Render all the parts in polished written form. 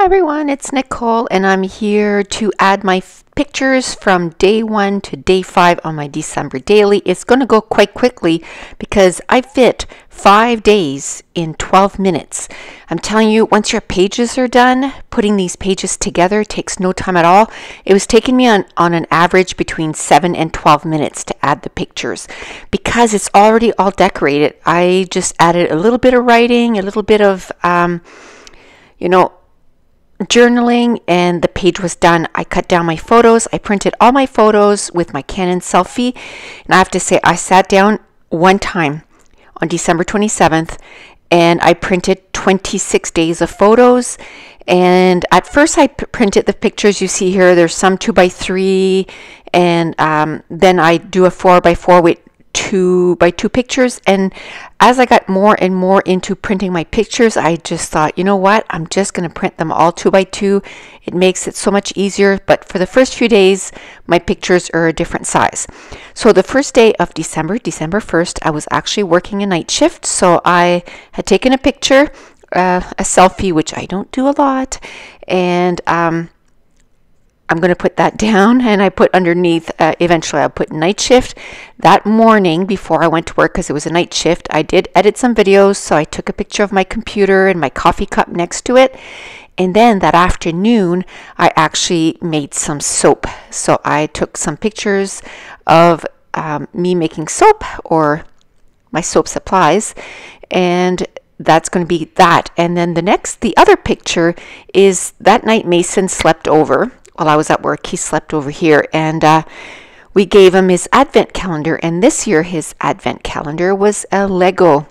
Hi everyone, it's Nicole and I'm here to add my pictures from day 1 to day 5 on my December daily. It's going to go quite quickly because I fit 5 days in 12 minutes. I'm telling you, once your pages are done, putting these pages together takes no time at all. It was taking me on an average between 7 and 12 minutes to add the pictures. Because it's already all decorated, I just added a little bit of writing, a little bit of, journaling, and the page was done. I cut down my photos. I printed all my photos with my Canon selfie, and I have to say I sat down one time on December 27th and I printed 26 days of photos. And at first I printed the pictures you see here. There's some 2x3, and then I do a 4x4 with 2x2 pictures. And as I got more and more into printing my pictures, I just thought, you know what, I'm just going to print them all 2x2. It makes it so much easier. But for the first few days, my pictures are a different size. So the first day of December 1st, I was actually working a night shift. So I had taken a picture, a selfie, which I don't do a lot, and I'm going to put that down, and I put underneath, eventually I'll put night shift. That morning before I went to work, because it was a night shift, I did edit some videos, so I took a picture of my computer and my coffee cup next to it. And then that afternoon, I actually made some soap. So I took some pictures of me making soap, or my soap supplies, and that's going to be that. And then the other picture is that night Mason slept over. While I was at work, he slept over here, and we gave him his advent calendar. And this year his advent calendar was a Lego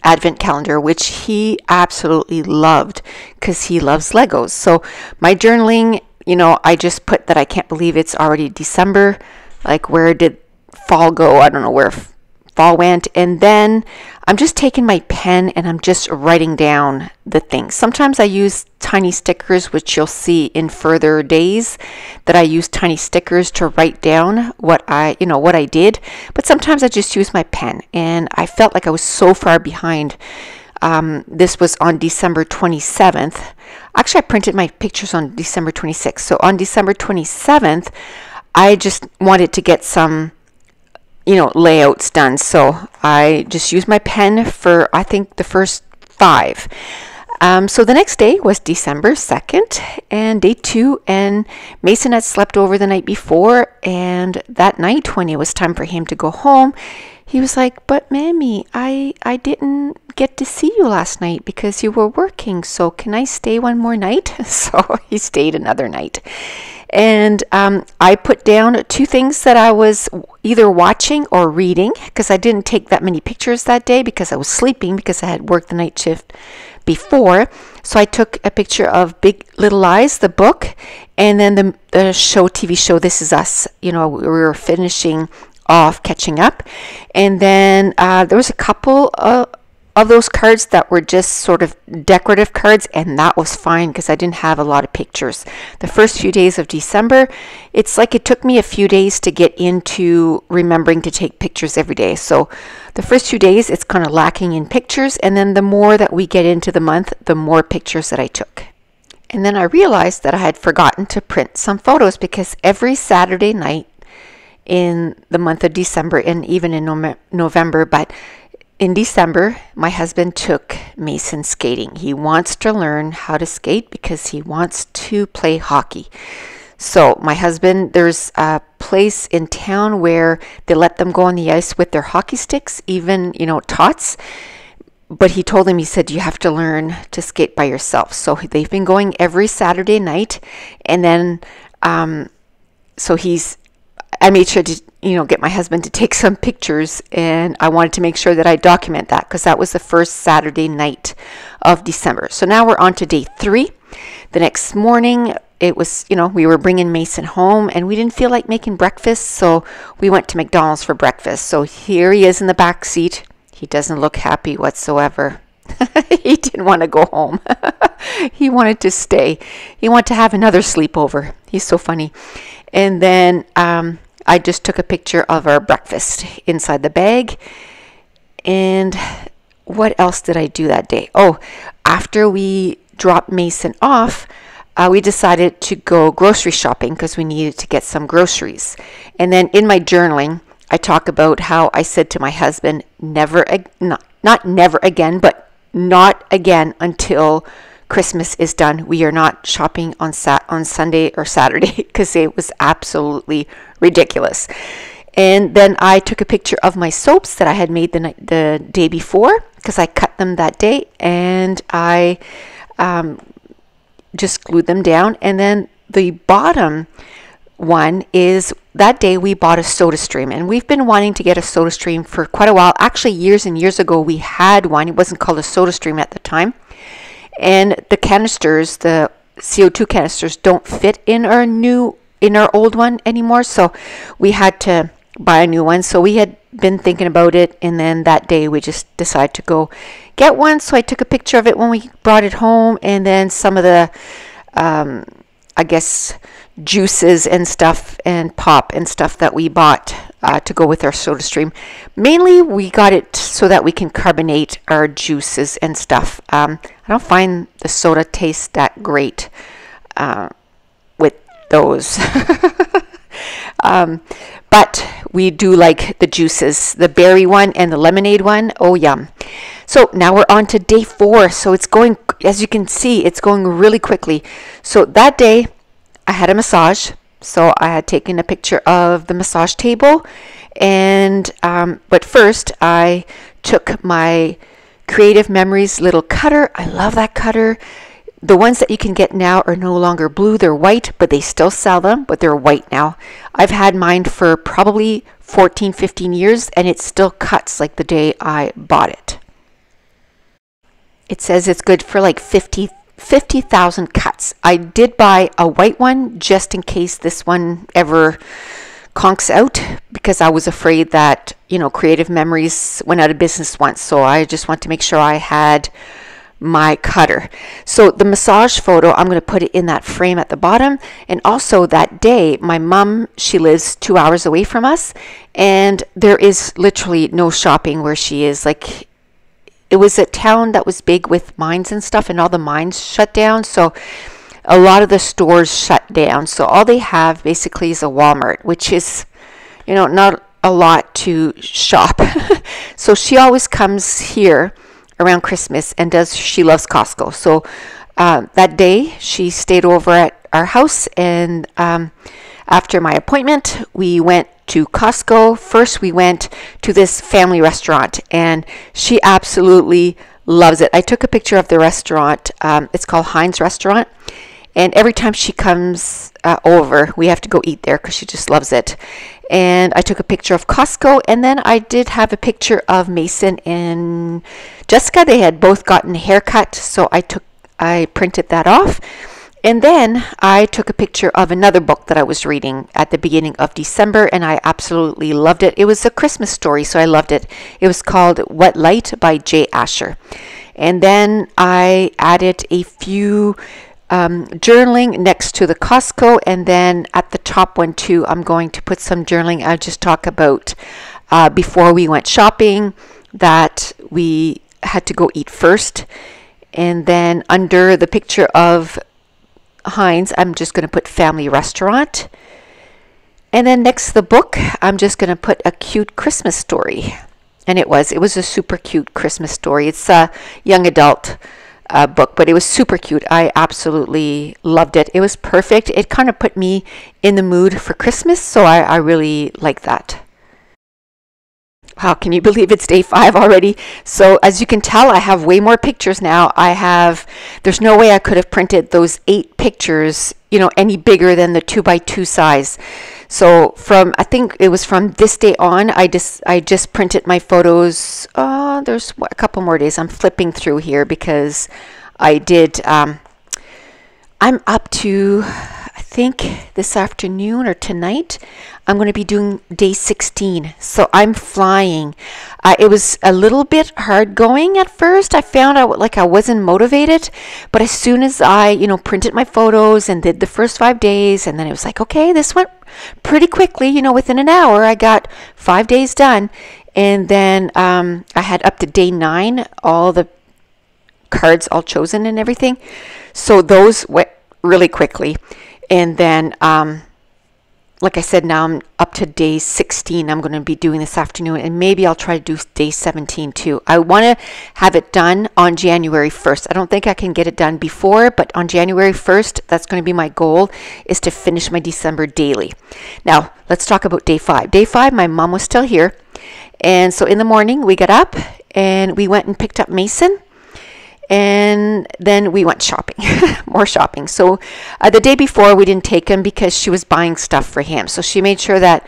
advent calendar, which he absolutely loved because he loves Legos. So my journaling, I just put that I can't believe it's already December. Like, where did fall go? I don't know where fall went. And then I'm just taking my pen and I'm just writing down the things. Sometimes I use tiny stickers, which you'll see in further days, that I use tiny stickers to write down what I did. But sometimes I just use my pen, and I felt like I was so far behind. This was on December 27th. Actually, I printed my pictures on December 26th. So on December 27th, I just wanted to get some layouts done. So I just used my pen for, I think, the first 5. So the next day was December 2nd and day 2, and Mason had slept over the night before, and that night when it was time for him to go home, he was like, "But Mammy, I didn't get to see you last night because you were working, so can I stay one more night?" So he stayed another night. And I put down 2 things that I was either watching or reading, because I didn't take that many pictures that day because I was sleeping, because I had worked the night shift before. So I took a picture of Big Little Lies, the book, and then the TV show This Is Us. We were finishing off, catching up. And then there was a couple of those cards that were just sort of decorative cards, and that was fine because I didn't have a lot of pictures. The first few days of December, it's like it took me a few days to get into remembering to take pictures every day. So the first few days, it's kind of lacking in pictures, and then the more that we get into the month, the more pictures that I took. And then I realized that I had forgotten to print some photos, because every Saturday night in the month of December, and even in November, but in December, my husband took Mason skating. He wants to learn how to skate because he wants to play hockey. So my husband, there's a place in town where they let them go on the ice with their hockey sticks, even, tots. But he told him, he said, you have to learn to skate by yourself. So they've been going every Saturday night. And then, I made sure to, get my husband to take some pictures, and I wanted to make sure that I document that because that was the first Saturday night of December. So now we're on to day 3. The next morning, it was, we were bringing Mason home, and we didn't feel like making breakfast, so we went to McDonald's for breakfast. So here he is in the back seat. He doesn't look happy whatsoever. He didn't want to go home. He wanted to stay. He wanted to have another sleepover. He's so funny. And then I just took a picture of our breakfast inside the bag. And what else did I do that day? Oh, after we drop Mason off, we decided to go grocery shopping because we needed to get some groceries. And then in my journaling, I talk about how I said to my husband, not never again, but not again until Christmas is done. We are not shopping on Sunday or Saturday because it was absolutely ridiculous. And then I took a picture of my soaps that I had made the day before because I cut them that day, and I just glued them down. And then the bottom one is that day we bought a soda stream, and we've been wanting to get a soda stream for quite a while. Actually, years and years ago we had one. It wasn't called a soda stream at the time, and the canisters, the CO2 canisters, don't fit in our old one anymore, so we had to buy a new one. So we had been thinking about it, and then that day we just decided to go get one. So I took a picture of it when we brought it home, and then some of the I guess juices and stuff and pop and stuff that we bought to go with our soda stream. Mainly we got it so that we can carbonate our juices and stuff. I don't find the soda taste that great with those. But we do like the juices, the berry one and the lemonade one. Oh, yum. So now we're on to day 4. So it's going, as you can see, it's going really quickly. So that day I had a massage. So I had taken a picture of the massage table. And, but first I took my Creative Memories little cutter. I love that cutter. The ones that you can get now are no longer blue. They're white, but they still sell them, but they're white now. I've had mine for probably 14, 15 years, and it still cuts like the day I bought it. It says it's good for like 50,000 cuts. I did buy a white one just in case this one ever conks out, because I was afraid that, Creative Memories went out of business once. So I just want to make sure I had my cutter. So the massage photo, I'm going to put it in that frame at the bottom. And also that day, my mom, she lives 2 hours away from us, and there is literally no shopping where she is. Like, it was a town that was big with mines and stuff, and all the mines shut down. So a lot of the stores shut down. So all they have basically is a Walmart, which is, not a lot to shop. So she always comes here around Christmas and she loves Costco. So that day she stayed over at our house, and after my appointment we went to Costco. First we went to this family restaurant, and she absolutely loves it. I took a picture of the restaurant. It's called Heinz Restaurant, and every time she comes over we have to go eat there because she just loves it. And I took a picture of Costco, and then I did have a picture of Mason and Jessica. They had both gotten a haircut, so I printed that off. And then I took a picture of another book that I was reading at the beginning of December, and I absolutely loved it. It was a Christmas story, so I loved it. It was called What Light by J. Asher. And then I added a few journaling next to the Costco, and then at the top one too, I'm going to put some journaling. I'll just talk about before we went shopping that we had to go eat first, and then under the picture of Heinz, I'm just going to put family restaurant, and then next to the book, I'm just going to put a cute Christmas story, and it was a super cute Christmas story. It's a young adult book, but it was super cute. I absolutely loved it. It was perfect. It kind of put me in the mood for Christmas, so I really like that. Wow, can you believe it's day 5 already? So as you can tell, I have way more pictures now. There's no way I could have printed those 8 pictures, any bigger than the 2x2 size. So I think it was from this day on, I just printed my photos. There's a couple more days. I'm flipping through here because I did, I'm up to, I think this afternoon or tonight, I'm going to be doing day 16. So I'm flying. It was a little bit hard going at first. I found out like I wasn't motivated, but as soon as I, printed my photos and did the first 5 days, and then it was like, okay, this went pretty quickly. Within an hour, I got 5 days done. And then I had up to day 9, all the cards all chosen and everything. So those went really quickly. And then, like I said, now I'm up to day 16. I'm going to be doing this afternoon, and maybe I'll try to do day 17 too. I want to have it done on January 1st. I don't think I can get it done before, but on January 1st, that's going to be my goal, is to finish my December daily. Now, let's talk about day 5. Day 5, my mom was still here. And so in the morning, we got up and we went and picked up Mason. And then we went shopping, more shopping. So the day before, we didn't take him because she was buying stuff for him. So she made sure that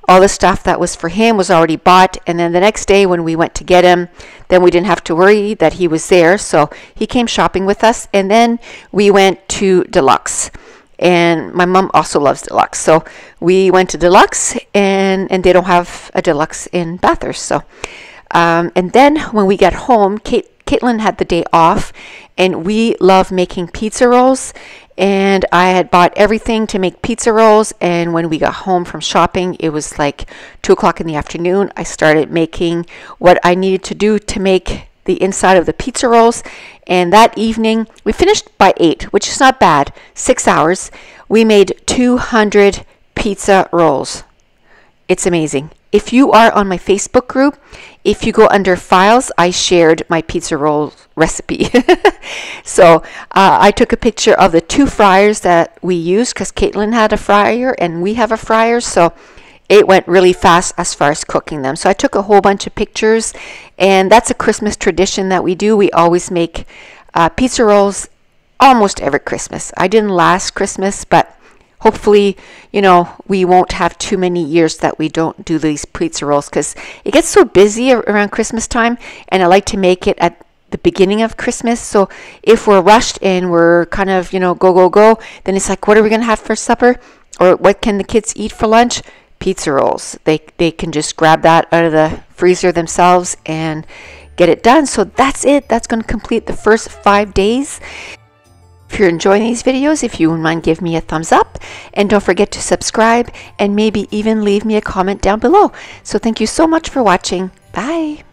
all the stuff that was for him was already bought. And then the next day when we went to get him, then we didn't have to worry that he was there. So he came shopping with us. And then we went to Deluxe. And my mom also loves Deluxe. So we went to Deluxe, and they don't have a Deluxe in Bathurst. So, and then when we got home, Caitlin had the day off, and we love making pizza rolls, and I had bought everything to make pizza rolls. And when we got home from shopping, it was like 2 o'clock in the afternoon. I started making what I needed to do to make the inside of the pizza rolls, and that evening we finished by 8, which is not bad. 6 hours. We made 200 pizza rolls. It's amazing. If you are on my Facebook group, if you go under files, I shared my pizza roll recipe. So I took a picture of the 2 fryers that we used, because Caitlin had a fryer and we have a fryer. So it went really fast as far as cooking them. So I took a whole bunch of pictures, and that's a Christmas tradition that we do. We always make pizza rolls almost every Christmas. I didn't last Christmas, but hopefully, you know, we won't have too many years that we don't do these pizza rolls, because it gets so busy around Christmas time, and I like to make it at the beginning of Christmas. So if we're rushed and we're kind of, you know, go, then it's like, what are we going to have for supper? Or what can the kids eat for lunch? Pizza rolls. They can just grab that out of the freezer themselves and get it done. So that's it. That's going to complete the first 5 days. If you're enjoying these videos, if you wouldn't mind, give me a thumbs up, and don't forget to subscribe, and maybe even leave me a comment down below. So thank you so much for watching. Bye.